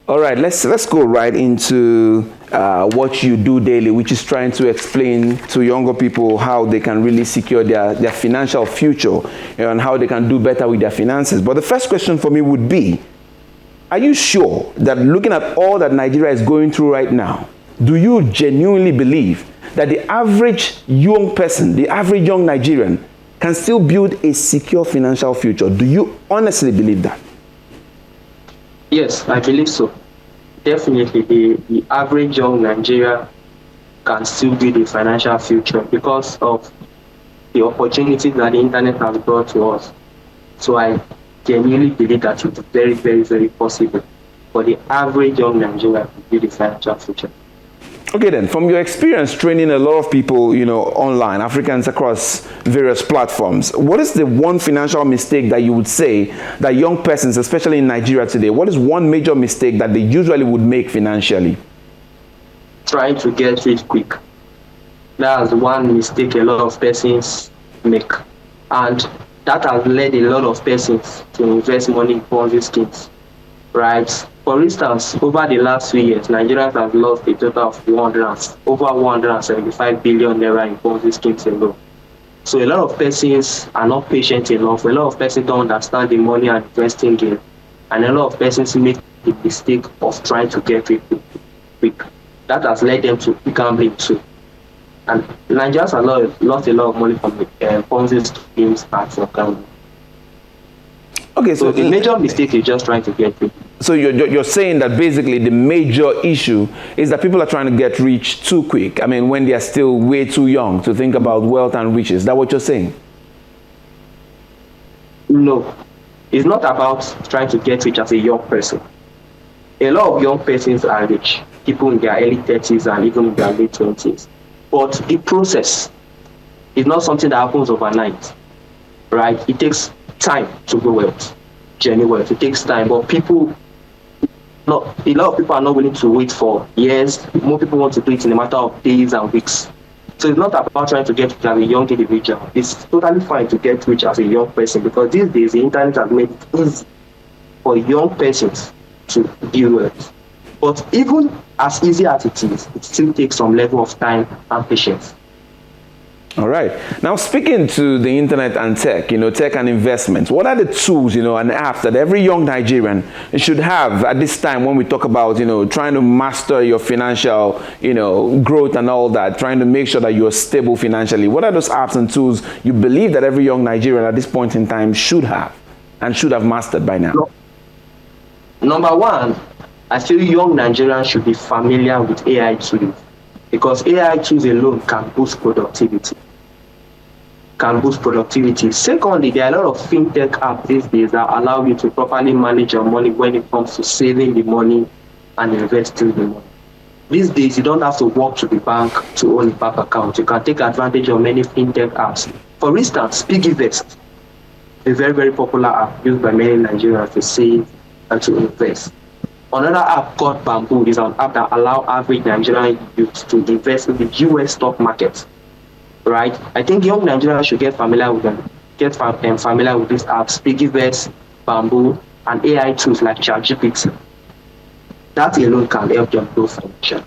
All right, let's go right into what you do daily, which is trying to explain to younger people how they can really secure their financial future and how they can do better with their finances. But the first question for me would be, are you sure that looking at all that Nigeria is going through right now, do you genuinely believe that the average young person, the average young Nigerian, can still build a secure financial future? Do you honestly believe that? Yes, I believe so. Definitely, the average young Nigerian can still build a financial future because of the opportunities that the internet has brought to us. So I genuinely believe that it's very, very, very possible for the average young Nigerian to build a financial future. Okay then, from your experience training a lot of people, online, Africans across various platforms, what is the one financial mistake that you would say that young persons, especially in Nigeria today, what is one major mistake that they usually would make financially? Trying to get rich quick. That's one mistake a lot of persons make. And that has led a lot of persons to invest money in Ponzi schemes, right? For instance, over the last 3 years, Nigerians have lost a total of over 175 billion naira in Ponzi schemes alone. So a lot of persons are not patient enough. A lot of persons don't understand the money and investing game. And a lot of persons make the mistake of trying to get rich quick. That has led them to gambling too. And Nigerians have lost a lot of money from the Ponzi schemes and from gambling. Okay, so the major mistake is just trying to get rich. So you're saying that basically the major issue is that people are trying to get rich too quick. I mean, when they are still way too young to think about wealth and riches. Is that what you're saying? No, it's not about trying to get rich as a young person. A lot of young persons are rich, people in their early 30s and even in their late 20s. But the process is not something that happens overnight, right? It takes time to grow wealth, genuine wealth. It takes time, but a lot of people are not willing to wait for years. More people want to do it in a matter of days and weeks. So it's not about trying to get rich as a young individual. It's totally fine to get rich as a young person because these days the internet has made it easy for young persons to build wealth. But even as easy as it is, it still takes some level of time and patience. All right. Now, speaking to the internet and tech, tech and investments, what are the tools, and apps that every young Nigerian should have at this time when we talk about, trying to master your financial, growth and all that, trying to make sure that you're stable financially? What are those apps and tools you believe that every young Nigerian at this point in time should have and should have mastered by now? Number one, I feel young Nigerians should be familiar with AI tools because AI tools alone can boost productivity. Secondly, there are a lot of fintech apps these days that allow you to properly manage your money when it comes to saving the money and investing the money. These days, you don't have to walk to the bank to own a bank account. You can take advantage of many fintech apps. For instance, PiggyVest, a very, very popular app used by many Nigerians to save and to invest. Another app called Bamboo is an app that allows average Nigerian youth to invest in the US stock market. Right? I think young Nigerians should get familiar with them. Familiar with these apps, PiggyVest, Bamboo, and AI tools like ChatGPT. That alone can help them grow financially.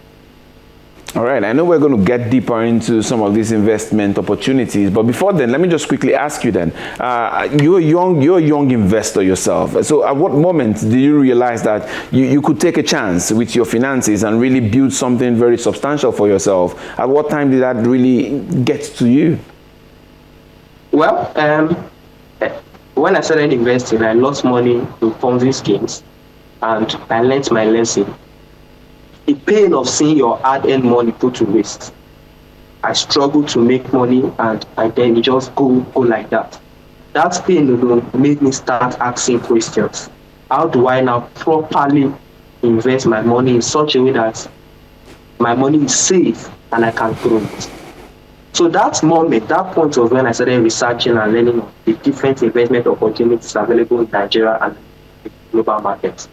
All right, I know we're going to get deeper into some of these investment opportunities, but before then, let me just quickly ask you then, you're a young investor yourself. So at what moment did you realize that you could take a chance with your finances and really build something very substantial for yourself? At what time did that really get to you? Well, when I started investing, I lost money in Ponzi schemes and I learned my lesson. The pain of seeing your hard-earned money put to waste. I struggled to make money and then it just go like that. That pain alone made me start asking questions. How do I now properly invest my money in such a way that my money is safe and I can grow it? So that moment, that point was when I started researching and learning the different investment opportunities available in Nigeria and the global markets.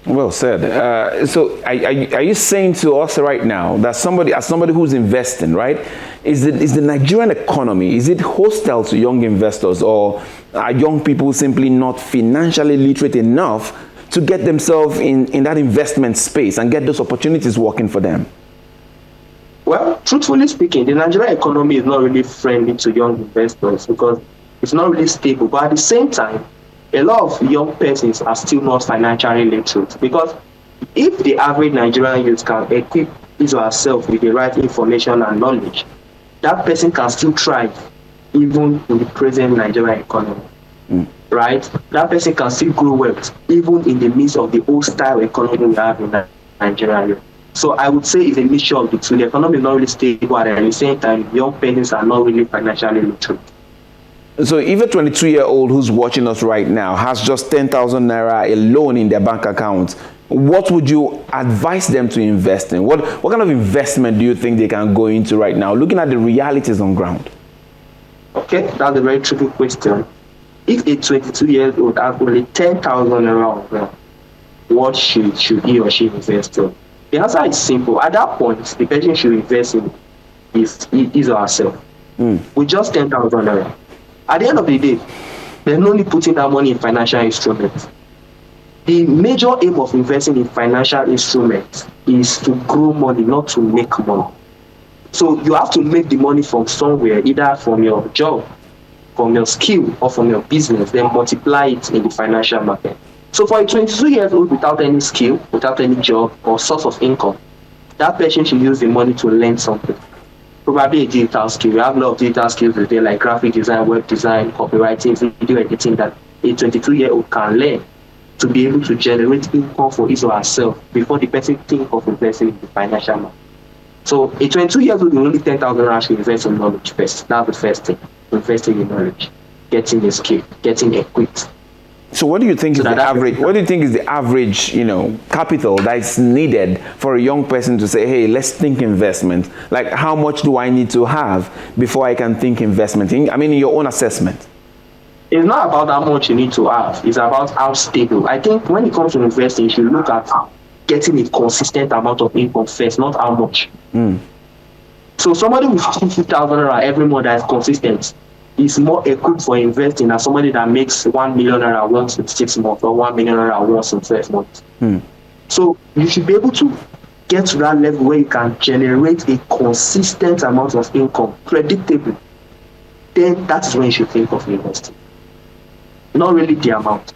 Well said. So are you saying to us right now that as somebody who's investing, right, is the Nigerian economy, is it hostile to young investors, or are young people simply not financially literate enough to get themselves in that investment space and get those opportunities working for them? Well, truthfully speaking, the Nigerian economy is not really friendly to young investors because it's not really stable. But at the same time, a lot of young persons are still not financially literate, because if the average Nigerian youth can equip his or herself with the right information and knowledge, that person can still thrive even in the present Nigerian economy. Right? That person can still grow wealth even in the midst of the old style economy we have in Nigeria. So I would say it's a mixture of the two. The economy is not really stable, and at the same time, young persons are not really financially literate. So if a 22-year-old who's watching us right now has just 10,000 naira alone in their bank account, what would you advise them to invest in? What kind of investment do you think they can go into right now, looking at the realities on ground? Okay, that's a very tricky question. If a 22-year-old has only 10,000 naira on ground, what should he or she invest in? The answer is simple. At that point, the person should invest in is or herself. With just 10,000 naira. At the end of the day, there's no need putting that money in financial instruments. The major aim of investing in financial instruments is to grow money, not to make money. So you have to make the money from somewhere, either from your job, from your skill, or from your business, then multiply it in the financial market. So for a 22-year-old without any skill, without any job or source of income, that person should use the money to learn something. Probably a digital skill. We have a lot of digital skills today, like graphic design, web design, copywriting, video editing, that a 22-year-old can learn to be able to generate income for his or herself before the person think of investing in the financial market. So a 22-year-old with only 10,000 rand should invest in knowledge first. That's the first thing. Investing in knowledge, getting a skill, getting equipped. So what do you think is the average? What do you think is the average, capital that's needed for a young person to say, "Hey, let's think investment"? Like, how much do I need to have before I can think investment? In your own assessment. It's not about how much you need to have. It's about how stable. I think when it comes to investing, you should look at getting a consistent amount of income first, not how much. So somebody with 50,000 every month that is consistent is more equipped for investing than somebody that makes 1 million naira once in 6 months or 1 million naira once in 12 months. So you should be able to get to that level where you can generate a consistent amount of income, predictable. Then that is when you should think of investing. Not really the amount.